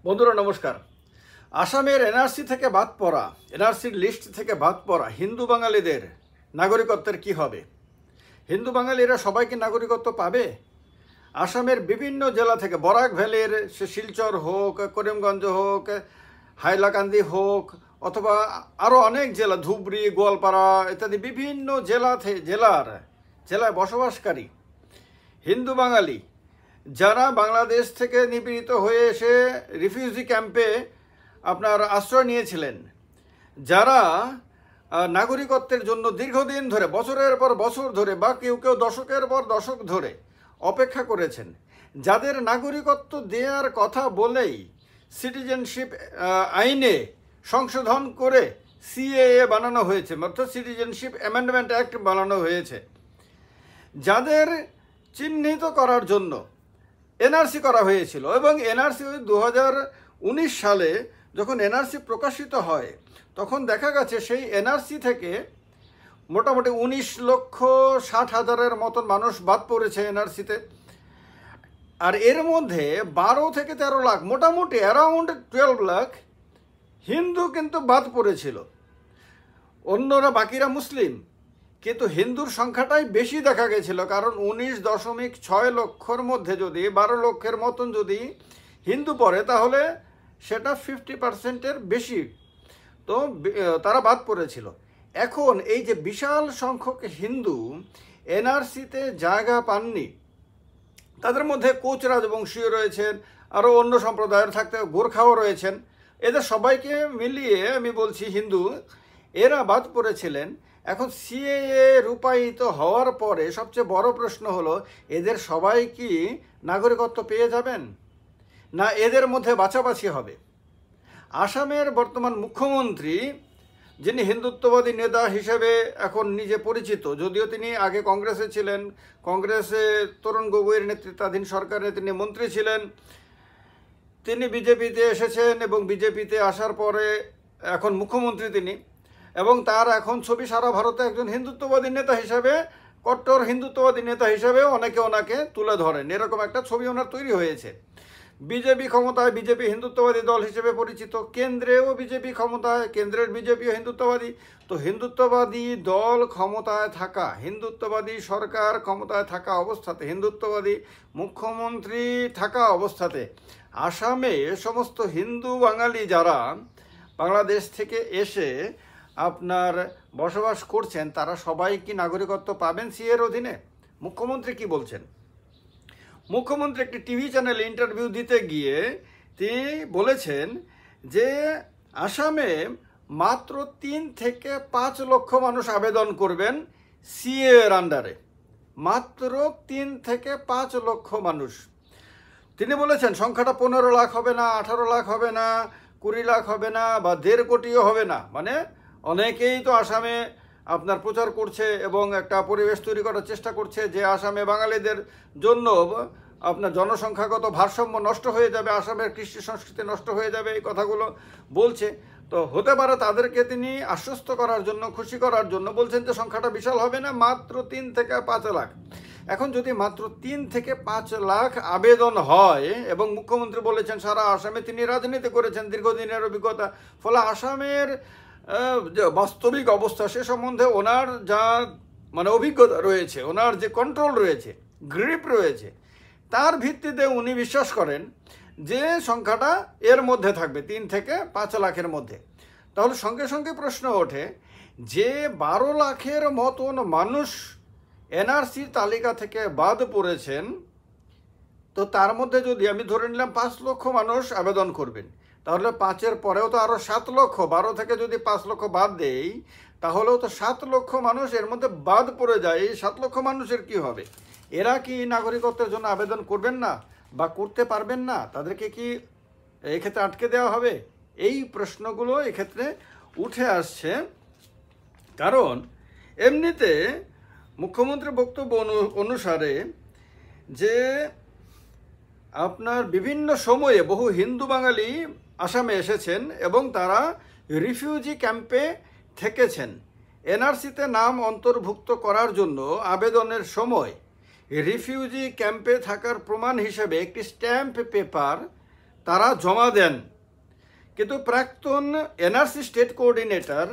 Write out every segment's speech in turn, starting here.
বন্ধুরা নমস্কার। আসামের এনআরসি থেকে বাদ পড়া, এনআরসির লিস্ট থেকে বাদ পড়া হিন্দু বাঙালিদের নাগরিকত্বের কি হবে? হিন্দু বাঙালিরা সবাই কি নাগরিকত্ব পাবে? আসামের বিভিন্ন জেলা থেকে, বরাক ভ্যালির সে শিলচর হোক, করিমগঞ্জ হোক, হাইলাকান্দি হোক, অথবা আরও অনেক জেলা, ধুবড়ি, গোয়ালপাড়া ইত্যাদি বিভিন্ন জেলায় বসবাসকারী হিন্দু বাঙালি যারা বাংলাদেশ থেকে নিপীড়িত হয়ে এসে রিফিউজি ক্যাম্পে আপনার আশ্রয় নিয়েছিলেন, যারা নাগরিকত্বের জন্য দীর্ঘদিন ধরে, বছরের পর বছর ধরে বা কেউ কেউ দশকের পর দশক ধরে অপেক্ষা করেছেন, যাদের নাগরিকত্ব দেওয়ার কথা বলেই সিটিজেনশিপ আইনে সংশোধন করে সিএএ বানানো হয়েছে, অর্থাৎ সিটিজেনশিপ অ্যামেন্ডমেন্ট অ্যাক্ট বানানো হয়েছে, যাদের চিহ্নিত করার জন্য এনআরসি করা হয়েছিল। এবং এনআরসি 2019 সালে যখন এনআরসি প্রকাশিত হয়, তখন দেখা গেছে সেই এনআরসি থেকে মোটামুটি 19,60,000-এর মতন মানুষ বাদ পড়েছে এনআরসিতে। আর এর মধ্যে 12 থেকে 13 লাখ, মোটামুটি অ্যারাউন্ড 12 লাখ হিন্দু কিন্তু বাদ পড়েছিল। অন্যরা বাকিরা মুসলিম, কিন্তু হিন্দুর সংখ্যাটাই বেশি দেখা গেছিল, কারণ 19.6 লক্ষর মধ্যে যদি 12 লক্ষের মতন যদি হিন্দু পড়ে, তাহলে সেটা 50%-এর বেশি, তো তারা বাদ পড়েছিল। এখন এই যে বিশাল সংখ্যক হিন্দু এনআরসিতে জায়গা পাননি, তাদের মধ্যে কোচ রাজবংশীয় রয়েছেন, আরও অন্য সম্প্রদায়ের থাকতে গোর্খাও রয়েছেন, এদের সবাইকে মিলিয়ে আমি বলছি হিন্দু, এরা বাদ পড়েছিলেন। এখন সিএএ রূপায়িত হওয়ার পরে সবচেয়ে বড় প্রশ্ন হলো, এদের সবাই কি নাগরিকত্ব পেয়ে যাবেন, না এদের মধ্যে বাছাবাছি হবে? আসামের বর্তমান মুখ্যমন্ত্রী, যিনি হিন্দুত্ববাদী নেতা হিসেবে এখন নিজে পরিচিত, যদিও তিনি আগে কংগ্রেসে ছিলেন, কংগ্রেসে তরুণ গগৈয়ের নেতৃত্বাধীন সরকারে তিনি মন্ত্রী ছিলেন, তিনি বিজেপিতে এসেছেন এবং বিজেপিতে আসার পরে এখন মুখ্যমন্ত্রী তিনি, এবং তার এখন ছবি সারা ভারতে একজন হিন্দুত্ববাদী নেতা হিসাবে, কট্টর হিন্দুত্ববাদী নেতা হিসেবে অনেকে ওনাকে তুলে ধরেন, এরকম একটা ছবি ওনার তৈরি হয়েছে। বিজেপি ক্ষমতায়, বিজেপি হিন্দুত্ববাদী দল হিসেবে পরিচিত, কেন্দ্রেও বিজেপি ক্ষমতায়, কেন্দ্রের বিজেপিও হিন্দুত্ববাদী। তো হিন্দুত্ববাদী দল ক্ষমতায় থাকা, হিন্দুত্ববাদী সরকার ক্ষমতায় থাকা অবস্থাতে, হিন্দুত্ববাদী মুখ্যমন্ত্রী থাকা অবস্থাতে আসামে সমস্ত হিন্দু বাঙালি যারা বাংলাদেশ থেকে এসে আপনার বসবাস করছেন, তারা সবাই কি নাগরিকত্ব পাবেন সিএর অধীনে? মুখ্যমন্ত্রী কি বলছেন? মুখ্যমন্ত্রী একটি টিভি চ্যানেলে ইন্টারভিউ দিতে গিয়ে তিনি বলেছেন যে আসামে মাত্র 3 থেকে 5 লক্ষ মানুষ আবেদন করবেন সিএর আন্ডারে, মাত্র 3 থেকে 5 লক্ষ মানুষ। তিনি বলেছেন সংখ্যাটা 15 লাখ হবে না, 18 লাখ হবে না, 20 লাখ হবে না, বা 1.5 কোটিও হবে না। মানে অনেকেই তো আসামে আপনার প্রচার করছে এবং একটা পরিবেশ তৈরি করার চেষ্টা করছে যে আসামে বাঙালিদের জন্য আপনার জনসংখ্যাগত ভারসাম্য নষ্ট হয়ে যাবে, আসামের কৃষ্টি সংস্কৃতি নষ্ট হয়ে যাবে, এই কথাগুলো বলছে। তো হতে পারে তাদেরকে তিনি আশ্বস্ত করার জন্য, খুশি করার জন্য বলছেন যে সংখ্যাটা বিশাল হবে না, মাত্র 3 থেকে 5 লাখ। এখন যদি মাত্র 3 থেকে 5 লাখ আবেদন হয়, এবং মুখ্যমন্ত্রী বলেছেন সারা আসামে তিনি রাজনীতি করেছেন, দীর্ঘদিনের অভিজ্ঞতা, ফলে আসামের বাস্তবিক অবস্থা সে সম্বন্ধে ওনার যা অভিজ্ঞতা রয়েছে, ওনার যে কন্ট্রোল রয়েছে, গ্রিপ রয়েছে, তার ভিত্তিতে উনি বিশ্বাস করেন যে সংখ্যাটা এর মধ্যে থাকবে, 3 থেকে 5 লাখের মধ্যে। তাহলে সঙ্গে সঙ্গে প্রশ্ন ওঠে যে 12 লাখের মতন মানুষ এনআরসির তালিকা থেকে বাদ পড়েছেন, তো তার মধ্যে যদি আমি ধরে নিলাম 5 লক্ষ মানুষ আবেদন করবেন, তাহলে 5-এর পরেও তো আরও 7 লক্ষ, 12 থেকে যদি 5 লক্ষ বাদ দেই, তাহলেও তো 7 লক্ষ মানুষ এর মধ্যে বাদ পড়ে যায়। এই 7 লক্ষ মানুষের কি হবে? এরা কি নাগরিকত্বের জন্য আবেদন করবেন না বা করতে পারবেন না? তাদেরকে কি এক্ষেত্রে আটকে দেওয়া হবে? এই প্রশ্নগুলো এক্ষেত্রে উঠে আসছে। কারণ এমনিতে মুখ্যমন্ত্রীর বক্তব্য অনুসারে যে আপনার বিভিন্ন সময়ে বহু হিন্দু বাঙালি আসামে এসেছেন এবং তারা রিফিউজি ক্যাম্পে থেকেছেন। এনআরসিতে নাম অন্তর্ভুক্ত করার জন্য আবেদনের সময় রিফিউজি ক্যাম্পে থাকার প্রমাণ হিসেবে একটি স্ট্যাম্প পেপার তারা জমা দেন। কিন্তু প্রাক্তন এনআরসি স্টেট কোঅর্ডিনেটর,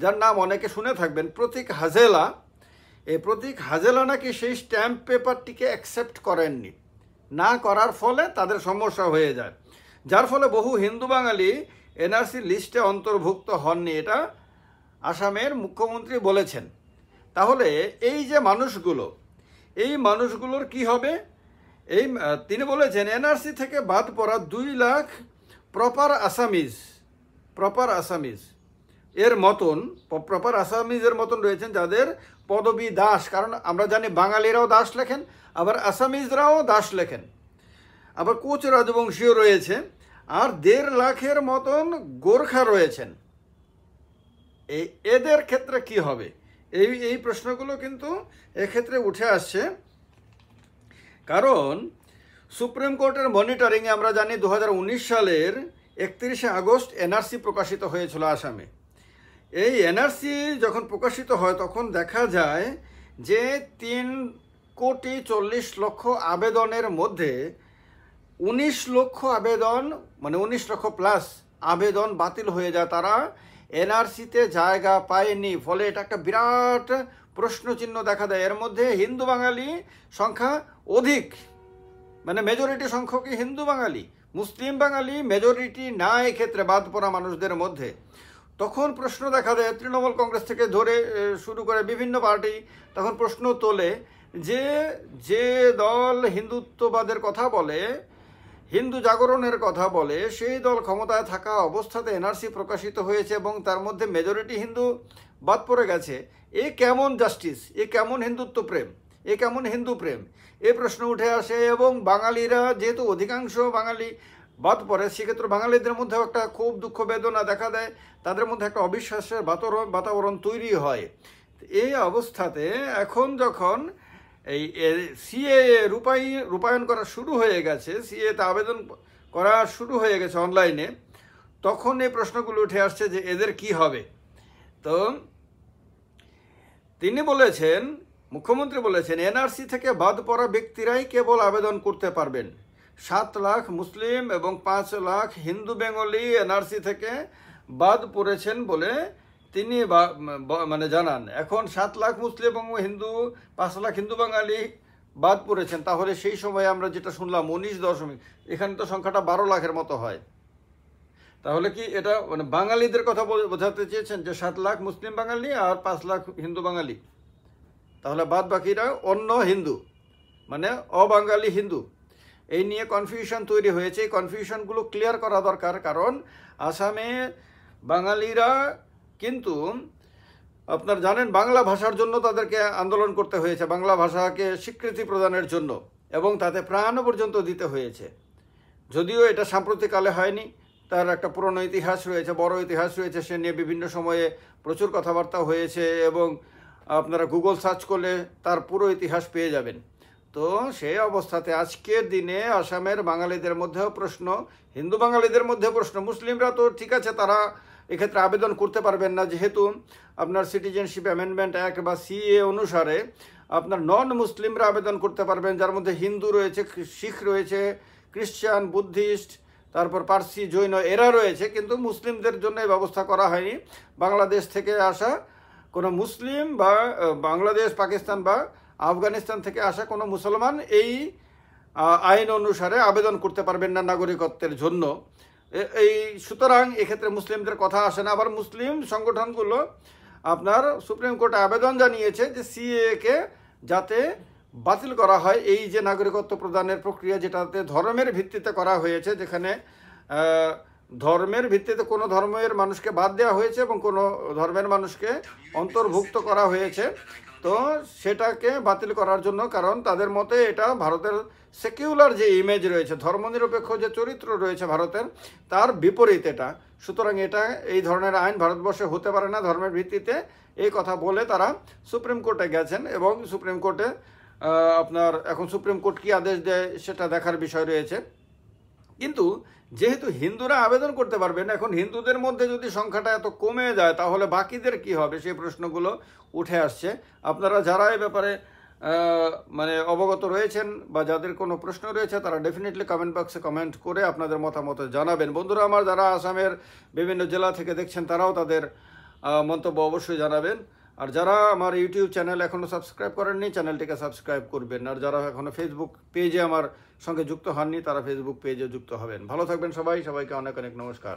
যার নাম অনেকে শুনে থাকবেন, প্রতীক হাজেলা, এই প্রতীক হাজেলা নাকি সেই স্ট্যাম্প পেপারটিকে অ্যাকসেপ্ট করেননি। না করার ফলে তাদের সমস্যা হয়ে যায়, যার ফলে বহু হিন্দু বাঙালি এনআরসি লিস্টে অন্তর্ভুক্ত হননি। এটা আসামের মুখ্যমন্ত্রী বলেছেন। তাহলে এই যে মানুষগুলো, এই মানুষগুলোর কি হবে? তিনি বলেছেন এনআরসি থেকে বাদ পড়া 2 লাখ প্রপার আসামিজ এর মতন, প্রপার আসামিজের মতন রয়েছেন যাদের পদবী দাস। কারণ আমরা জানি বাঙালিরাও দাস লেখেন, আবার আসামিজরাও দাস লেখেন, আবার কোচ রাজবংশীয় রয়েছে, আর 1.5 লাখের মতন গোর্খা রয়েছেন। এদের ক্ষেত্রে কি হবে? এই প্রশ্নগুলো কিন্তু এক্ষেত্রে উঠে আসছে। কারণ সুপ্রিম কোর্টের মনিটরিংয়ে আমরা জানি 2019 সালের 31শে আগস্ট এনআরসি প্রকাশিত হয়েছিল আসামে। এই এনআরসি যখন প্রকাশিত হয় তখন দেখা যায় যে 3,40,00,000 আবেদনের মধ্যে 19 লক্ষ আবেদন, মানে 19 লক্ষ প্লাস আবেদন বাতিল হয়ে যায়। তারা এনআরসিতে জায়গা পায়নি। ফলে এটা একটা বিরাট প্রশ্নচিহ্ন দেখা দেয়। এর মধ্যে হিন্দু বাঙালি সংখ্যা অধিক, মানে মেজরিটি সংখ্যকই হিন্দু বাঙালি, মুসলিম বাঙালি মেজরিটি না এক্ষেত্রে বাদ পড়া মানুষদের মধ্যে। তখন প্রশ্ন দেখা দেয়, তৃণমূল কংগ্রেস থেকে ধরে শুরু করে বিভিন্ন পার্টি তখন প্রশ্ন তোলে যে দল হিন্দুত্ববাদের কথা বলে, হিন্দু জাগরণের কথা বলে, সেই দল ক্ষমতায় থাকা অবস্থাতে এনআরসি প্রকাশিত হয়েছে এবং তার মধ্যে মেজরিটি হিন্দু বাদ পড়ে গেছে। এ কেমন জাস্টিস? এ কেমন হিন্দুত্ব প্রেম? এ কেমন হিন্দু প্রেম? এ প্রশ্ন উঠে আসে। এবং বাঙালিরা যেহেতু অধিকাংশ বাঙালি বাদ পড়ে, সেক্ষেত্রে বাঙালিদের মধ্যেও একটা খুব দুঃখ বেদনা দেখা দেয়, তাদের মধ্যে একটা অবিশ্বাসের বাতাবরণ তৈরি হয়। এই অবস্থাতে এখন যখন এই সিএ রূপায়ণ করা শুরু হয়ে গেছে, সিএতে আবেদন করা শুরু হয়ে গেছে অনলাইনে, তখন এই প্রশ্নগুলো উঠে আসছে যে এদের কি হবে। তো তিনি বলেছেন, মুখ্যমন্ত্রী বলেছেন এনআরসি থেকে বাদ পড়া ব্যক্তিরাই কেবল আবেদন করতে পারবেন। 7 লাখ মুসলিম এবং 5 লাখ হিন্দু বেঙ্গলি এনআরসি থেকে বাদ পড়েছেন বলে তিনি মানে জানান। এখন 7 লাখ মুসলিম এবং 5 লাখ হিন্দু বাঙালি বাদ পড়েছেন। তাহলে সেই সময় আমরা যেটা শুনলাম 19 এখানে তো সংখ্যাটা 12 লাখের মতো হয়। তাহলে কি এটা মানে বাঙালিদের কথা বোঝাতে চেয়েছেন যে 7 লাখ মুসলিম বাঙালি আর 5 লাখ হিন্দু বাঙালি? তাহলে বাদ বাকিরা অন্য হিন্দু, মানে অবাঙালি হিন্দু। এই নিয়ে কনফিউশন তৈরি হয়েছে। এই কনফিউশনগুলো ক্লিয়ার করা দরকার। কারণ আসামে বাঙালিরা কিন্তু আপনার জানেন বাংলা ভাষার জন্য তাদেরকে আন্দোলন করতে হয়েছে, বাংলা ভাষাকে স্বীকৃতি প্রদানের জন্য, এবং তাতে প্রাণ পর্যন্ত দিতে হয়েছে। যদিও এটা সাম্প্রতিককালে হয়নি, তার একটা পুরনো ইতিহাস রয়েছে, বড় ইতিহাস রয়েছে, সে নিয়ে বিভিন্ন সময়ে প্রচুর কথাবার্তা হয়েছে এবং আপনারা গুগল সার্চ করলে তার পুরো ইতিহাস পেয়ে যাবেন। তো সেই অবস্থাতে আজকের দিনে আসামের বাঙালিদের মধ্যেও প্রশ্ন, হিন্দু বাঙালিদের মধ্যে প্রশ্ন। মুসলিমরা তো ঠিক আছে, তারা এক্ষেত্রে আবেদন করতে পারবেন না, যেহেতু আপনার সিটিজেনশিপ অ্যামেন্ডমেন্ট অ্যাক্ট বা সিএ অনুসারে আপনার নন মুসলিমরা আবেদন করতে পারবেন, যার মধ্যে হিন্দু রয়েছে, শিখ রয়েছে, খ্রিস্টান, বুদ্ধিস্ট, তারপর পার্সি, জৈন এরা রয়েছে। কিন্তু মুসলিমদের জন্য এই ব্যবস্থা করা হয়নি। বাংলাদেশ থেকে আসা কোনো মুসলিম বা বাংলাদেশ, পাকিস্তান বা আফগানিস্তান থেকে আসা কোনো মুসলমান এই আইন অনুসারে আবেদন করতে পারবেন না নাগরিকত্বের জন্য। এই সুতরাং এক্ষেত্রে মুসলিমদের কথা আসে না। আবার মুসলিম সংগঠনগুলো আপনার সুপ্রিম কোর্টে আবেদন জানিয়েছে যে সিএকে যাতে বাতিল করা হয়। এই যে নাগরিকত্ব প্রদানের প্রক্রিয়া, যেটাতে ধর্মের ভিত্তিতে করা হয়েছে, যেখানে ধর্মের ভিত্তিতে কোনো ধর্মের মানুষকে বাদ দেওয়া হয়েছে এবং কোনো ধর্মের মানুষকে অন্তর্ভুক্ত করা হয়েছে, তো সেটাকে বাতিল করার জন্য। কারণ তাদের মতে এটা ভারতের সেকুলার যে ইমেজ রয়েছে, ধর্মনিরপেক্ষ যে চরিত্র রয়েছে ভারতের, তার বিপরীত এটা। সুতরাং এটা এই ধরনের আইন ভারতবর্ষে হতে পারে না ধর্মের ভিত্তিতে, এই কথা বলে তারা সুপ্রিম কোর্টে গেছেন। এবং সুপ্রিম কোর্টে আপনার এখন সুপ্রিম কোর্ট কী আদেশ দেয় সেটা দেখার বিষয় রয়েছে। কিন্তু যেহেতু হিন্দুরা আবেদন করতে পারবেন, এখন হিন্দুদের মধ্যে যদি সংখ্যাটা এত কমে যায় তাহলে বাকিদের কি হবে, সেই প্রশ্নগুলো উঠে আসছে। আপনারা যারা এই ব্যাপারে মানে অবগত রয়েছেন বা যাদের কোনো প্রশ্ন রয়েছে তারা ডেফিনেটলি কমেন্ট বক্সে কমেন্ট করে আপনাদের মতামত জানাবেন। বন্ধুরা আমার যারা আসামের বিভিন্ন জেলা থেকে দেখছেন তারাও তাদের মন্তব্য অবশ্যই জানাবেন। আর যারা আমার ইউটিউব চ্যানেল এখনও সাবস্ক্রাইব করেননি চ্যানেলটিকে সাবস্ক্রাইব করবেন। আর যারা এখনও ফেসবুক পেজে আমার সঙ্গে যুক্ত হননি তারা ফেসবুক পেজে যুক্ত হবেন। ভালো থাকবেন সবাই, সবাইকে অনেক অনেক নমস্কার।